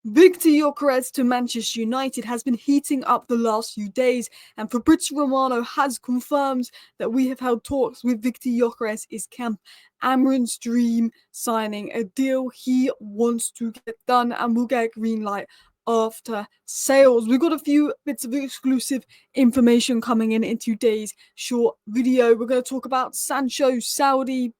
Victor Gyokeres to Manchester United has been heating up the last few days, and Fabrizio Romano has confirmed that we have held talks with Victor Gyokeres' camp. Amorim's dream signing, a deal he wants to get done, and will get green light after sales. We've got a few bits of exclusive information coming in today's short video. We're going to talk about Sancho, Saudi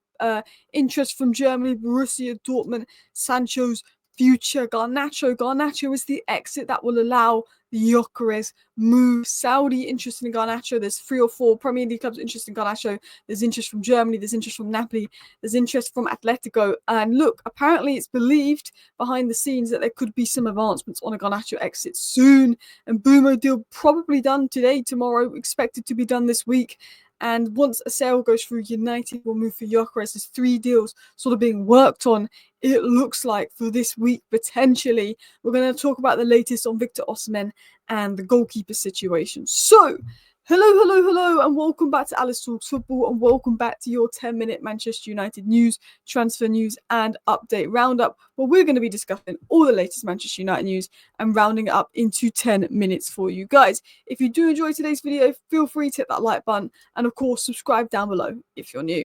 interest from Germany, Borussia Dortmund, Sancho's future, Garnacho is the exit that will allow the Gyokeres move. Saudi interested in Garnacho. There's 3 or 4 Premier League clubs interested in Garnacho. There's interest from Germany. There's interest from Napoli. There's interest from Atletico. And look, apparently it's believed behind the scenes that there could be some advancements on a Garnacho exit soon. And Mbeumo deal probably done today, tomorrow, expected to be done this week. And once a sale goes through, United will move for Gyokeres. There's 3 deals sort of being worked on, it looks like, for this week, potentially. We're going to talk about the latest on Victor Osimhen and the goalkeeper situation. So, hello, and welcome back to Alice Talks Football, and welcome back to your 10-minute Manchester United news, transfer news, and update roundup, where we're going to be discussing all the latest Manchester United news and rounding it up into 10 minutes for you guys. If you do enjoy today's video, feel free to hit that like button, and of course, subscribe down below if you're new.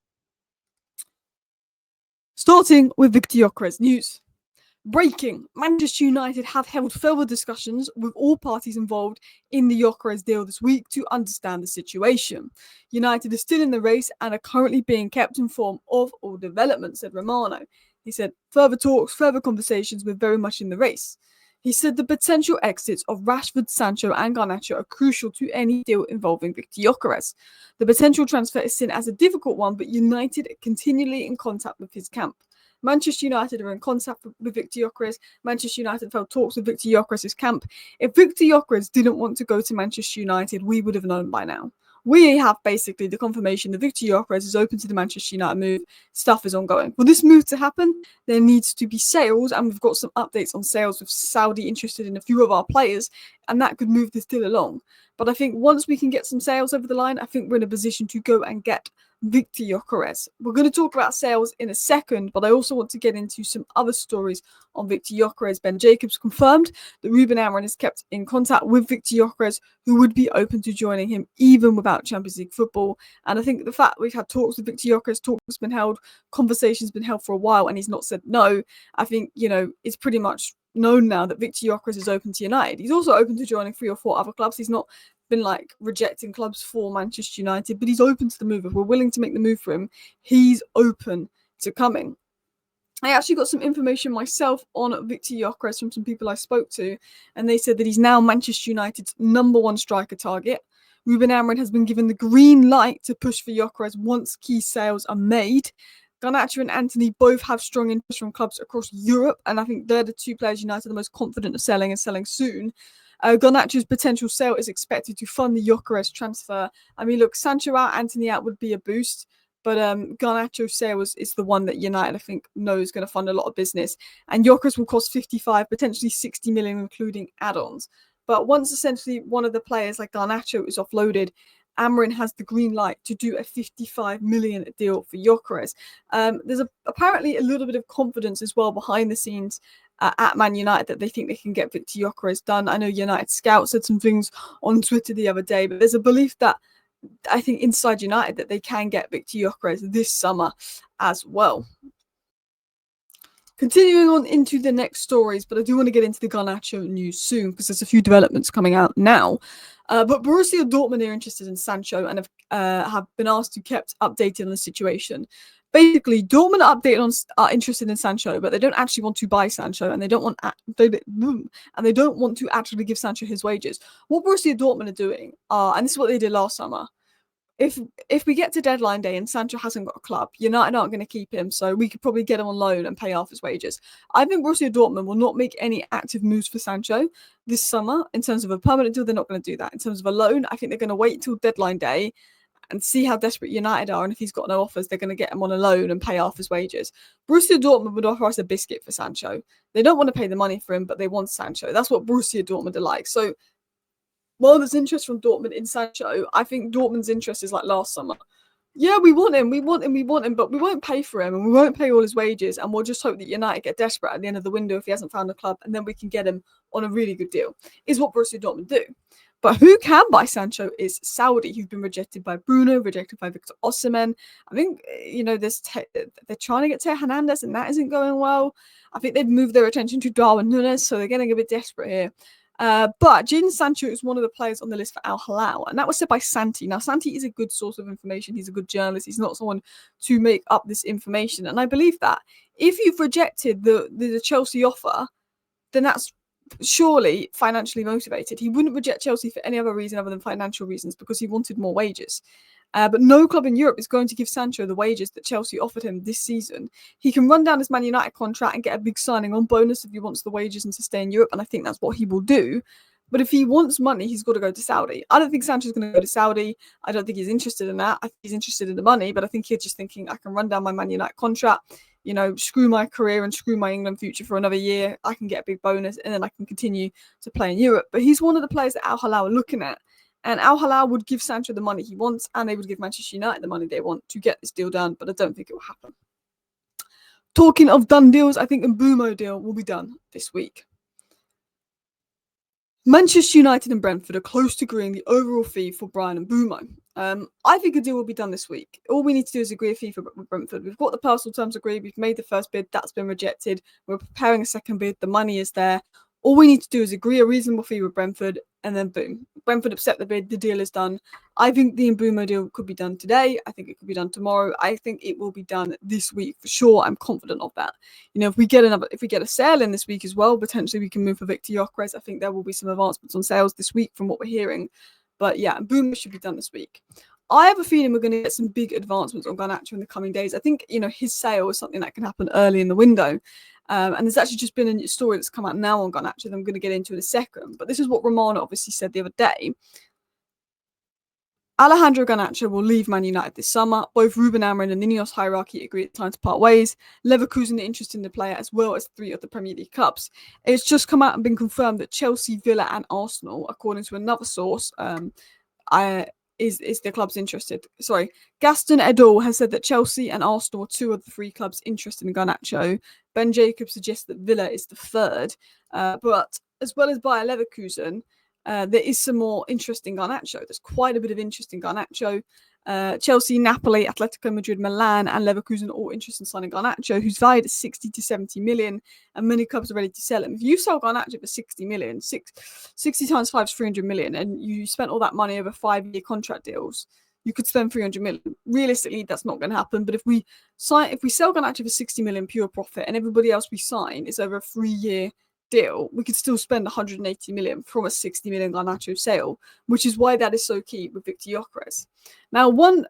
Starting with Victor Gyokeres news. Breaking: Manchester United have held further discussions with all parties involved in the Gyokeres deal this week to understand the situation. United is still in the race and are currently being kept informed of all developments, said Romano. He said, further talks, further conversations, we're very much in the race. He said the potential exits of Rashford, Sancho and Garnacho are crucial to any deal involving Victor Gyokeres. The potential transfer is seen as a difficult one, but United are continually in contact with his camp. Manchester United are in contact with Victor Gyokeres. Manchester United have held talks with Victor Gyokeres' camp. If Victor Gyokeres didn't want to go to Manchester United, we would have known by now. We have basically the confirmation that Victor Gyokeres is open to the Manchester United move. Stuff is ongoing. For this move to happen, there needs to be sales, and we've got some updates on sales with Saudi interested in a few of our players, and that could move this deal along. But I think once we can get some sales over the line, I think we're in a position to go and get Victor Gyokeres. We're going to talk about sales in a second, but I also want to get into some other stories on Victor Gyokeres. Ben Jacobs confirmed that Ruben Amorim is kept in contact with Victor Gyokeres, who would be open to joining him even without Champions League football. And I think the fact we've had talks with Victor Gyokeres, talks been held, conversations been held for a while, and he's not said no, I think, it's pretty much known now that Victor Gyokeres is open to United. He's also open to joining 3 or 4 other clubs. He's not been rejecting clubs for Manchester United, but he's open to the move. If we're willing to make the move for him, he's open to coming. I actually got some information myself on Victor Gyokeres from some people I spoke to, and they said that he's now Manchester United's #1 striker target. Ruben Amorim has been given the green light to push for Gyokeres once key sales are made. Garnacho and Antony both have strong interest from clubs across Europe, and I think they're the 2 players United are the most confident of selling and selling soon. Garnacho's potential sale is expected to fund the Gyokeres transfer. I mean, look, Sancho out, Antony out would be a boost, but Garnacho's sale is the one that United, I think, knows is going to fund a lot of business. And Gyokeres will cost 55, potentially 60 million, including add-ons. But once essentially one of the players like Garnacho is offloaded, Amorim has the green light to do a 55 million deal for Gyokeres. There's apparently a little bit of confidence as well behind the scenes at Man United that they think they can get Victor Gyokeres done. I know United Scout said some things on Twitter the other day, but there's a belief that I think inside United that they can get Victor Gyokeres this summer as well. Continuing on into the next stories, but I do want to get into the Garnacho news soon because there's a few developments coming out now. But Borussia Dortmund are interested in Sancho and have been asked to be kept updated on the situation. Basically, Dortmund are interested in Sancho, but they don't actually want to buy Sancho, and they don't want to actually give Sancho his wages. What Borussia Dortmund are doing, and this is what they did last summer. If we get to deadline day and Sancho hasn't got a club, United aren't going to keep him, so we could probably get him on loan and pay half his wages. I think Borussia Dortmund will not make any active moves for Sancho this summer. In terms of a permanent deal, they're not going to do that. In terms of a loan, I think they're going to wait till deadline day and see how desperate United are, and if he's got no offers, they're going to get him on a loan and pay half his wages. Borussia Dortmund would offer us a biscuit for Sancho. They don't want to pay the money for him, but they want Sancho. That's what Borussia Dortmund are like. So while there's interest from Dortmund in Sancho, I think Dortmund's interest is like last summer. Yeah, we want him, but we won't pay for him and we won't pay all his wages, and we'll just hope that United get desperate at the end of the window if he hasn't found a club, and then we can get him on a really good deal, is what Borussia Dortmund do. But who can buy Sancho is Saudi, who've been rejected by Bruno, rejected by Victor Osimhen. I think, they're trying to get Teo Hernandez, and that isn't going well. I think they've moved their attention to Darwin Núñez, so they're getting a bit desperate here. But Jadon Sancho is one of the players on the list for Al Hilal, and that was said by Santi. Now, Santi is a good source of information. He's a good journalist. He's not someone to make up this information, and I believe that. If you've rejected the Chelsea offer, then that's surely financially motivated. He wouldn't reject Chelsea for any other reason other than financial reasons, because he wanted more wages. But no club in Europe is going to give Sancho the wages that Chelsea offered him this season. He can run down his Man United contract and get a big signing on bonus if he wants the wages and to stay in Europe, and I think that's what he will do. But if he wants money, he's got to go to Saudi. I don't think Sancho's going to go to Saudi. I don't think he's interested in that. I think he's interested in the money, but I think he's just thinking, I can run down my Man United contract, screw my career and screw my England future for another year. I can get a big bonus, and then I can continue to play in Europe. But he's one of the players that Al Hilal are looking at. And Al Hilal would give Sancho the money he wants, and they would give Manchester United the money they want to get this deal done, but I don't think it will happen. Talking of done deals, I think Mbeumo deal will be done this week. Manchester United and Brentford are close to agreeing the overall fee for Bryan Mbeumo. I think a deal will be done this week. All we need to do is agree a fee for Brentford. We've got the personal terms agreed. We've made the first bid. That's been rejected. We're preparing a second bid. The money is there. All we need to do is agree a reasonable fee with Brentford, and then boom. Brentford accept the bid. The deal is done. I think the Mbeumo deal could be done today. I think it could be done tomorrow. I think it will be done this week for sure. I'm confident of that. If we get a sale in this week as well, potentially we can move for Victor Gyokeres. I think there will be some advancements on sales this week from what we're hearing. But yeah, Mbeumo should be done this week. I have a feeling we're going to get some big advancements on Garnacho in the coming days. I think, his sale is something that can happen early in the window. And there's actually just been a story that's come out now on Garnacho that I'm going to get into in a second. But this is what Romano obviously said the other day. Alejandro Garnacho will leave Man United this summer. Both Ruben Amorim and the Ineos hierarchy agree it's time to part ways. Leverkusen are interested in the player, as well as 3 of the Premier League clubs. It's just come out and been confirmed that Chelsea, Villa and Arsenal, according to another source, is the clubs interested. Sorry, Gaston Edel has said that Chelsea and Arsenal are 2 of the 3 clubs interested in Garnacho. Ben Jacobs suggests that Villa is the 3rd. But as well as Bayer Leverkusen, there is some more interest in Garnacho. There's quite a bit of interest in Garnacho. Chelsea, Napoli, Atletico Madrid, Milan and Leverkusen are all interested in signing Garnacho, who's valued at 60 to 70 million, and many clubs are ready to sell him. If you sell Garnacho for 60 million, 60 times 5 is 300 million, and you spent all that money over 5-year contract deals, you could spend 300 million. Realistically, that's not going to happen. But if we sell Garnacho for 60 million pure profit, and everybody else we sign is over a 3-year deal, we could still spend 180 million from a 60 million Garnacho sale, which is why that is so key with Victor Gyokeres. Now, one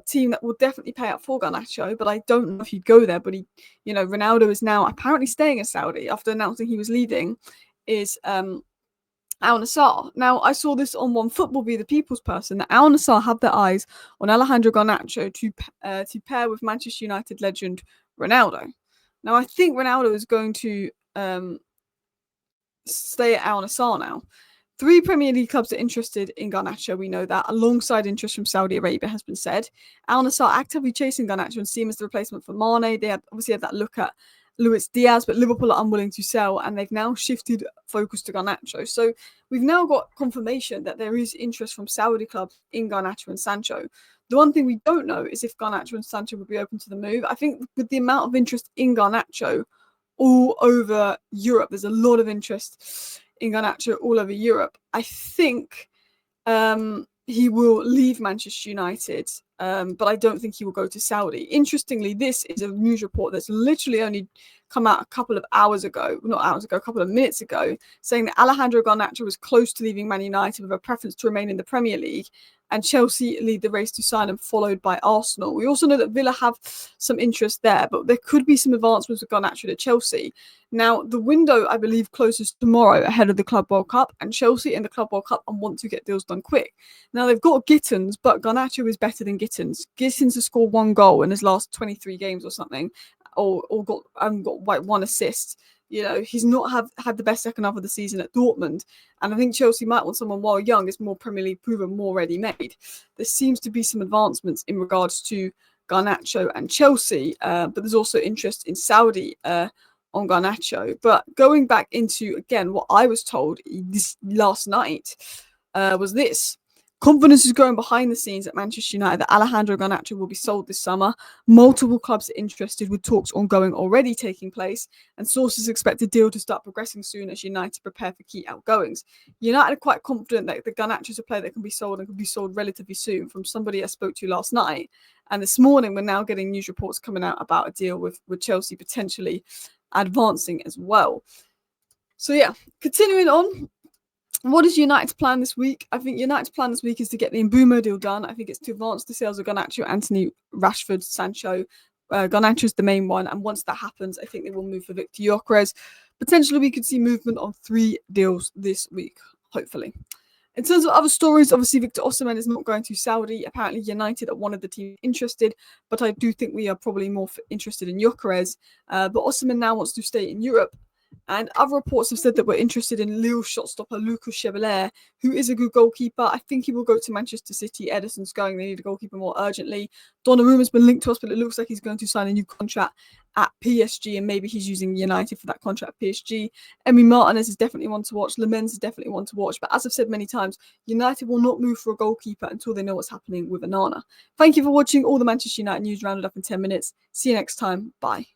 team that will definitely pay out for Garnacho, but I don't know if he'd go there, but Ronaldo is now apparently staying in Saudi after announcing he was leaving, is Al Nassr. Now, I saw this on One Football Be the People's Person, that Al Nassr have their eyes on Alejandro Garnacho to pair with Manchester United legend Ronaldo. Now, I think Ronaldo is going to stay at Al Nassr now. 3 Premier League clubs are interested in Garnacho, we know that, alongside interest from Saudi Arabia has been said. Al Nassr actively chasing Garnacho and see him as the replacement for Mane. They obviously had that look at Luis Diaz, but Liverpool are unwilling to sell, and they've now shifted focus to Garnacho. So we've now got confirmation that there is interest from Saudi clubs in Garnacho and Sancho. The one thing we don't know is if Garnacho and Sancho would be open to the move. I think with the amount of interest in Garnacho all over Europe, there's a lot of interest in Garnacho all over Europe. I think he will leave Manchester United, but I don't think he will go to Saudi. Interestingly, this is a news report that's literally only come out a couple of minutes ago, saying that Alejandro Garnacho was close to leaving Man United with a preference to remain in the Premier League, and Chelsea lead the race to sign him, followed by Arsenal. We also know that Villa have some interest there, but there could be some advancements with Garnacho to Chelsea. Now, the window, I believe, closes tomorrow ahead of the Club World Cup, and Chelsea in the Club World Cup and want to get deals done quick. Now, they've got Gittins, but Garnacho is better than Gittins. Gittins has scored 1 goal in his last 23 games or something, or got like 1 assist. You know, he's not had the best second half of the season at Dortmund. And I think Chelsea might want someone while young is more Premier League proven, more ready-made. There seems to be some advancements in regards to Garnacho and Chelsea, but there's also interest in Saudi on Garnacho. But going back into, again, what I was told this last night was this. Confidence is growing behind the scenes at Manchester United that Alejandro Garnacho will be sold this summer. Multiple clubs are interested, with talks ongoing already taking place, and sources expect the deal to start progressing soon as United prepare for key outgoings. United are quite confident that the Garnacho is a player that can be sold and can be sold relatively soon, from somebody I spoke to last night. And this morning, we're now getting news reports coming out about a deal with Chelsea potentially advancing as well. So yeah, continuing on. What is United's plan this week? I think United's plan this week is to get the Mbeumo deal done. I think it's to advance the sales of Garnacho, Anthony, Rashford, Sancho. Garnacho is the main one. And once that happens, I think they will move for Victor Gyokeres. Potentially, we could see movement on 3 deals this week, hopefully. In terms of other stories, obviously, Victor Osimhen is not going to Saudi. Apparently, United are one of the teams interested, but I do think we are probably more interested in Gyokeres. But Osimhen now wants to stay in Europe. And other reports have said that we're interested in Lille shotstopper Lucas Chevalier, who is a good goalkeeper. I think he will go to Manchester City. Ederson's going. They need a goalkeeper more urgently. Donnarumma has been linked to us, but it looks like he's going to sign a new contract at PSG, and maybe he's using United for that contract at PSG. Emi Martinez is definitely one to watch. Lemens is definitely one to watch. But as I've said many times, United will not move for a goalkeeper until they know what's happening with Onana. Thank you for watching all the Manchester United news rounded up in 10 minutes. See you next time. Bye.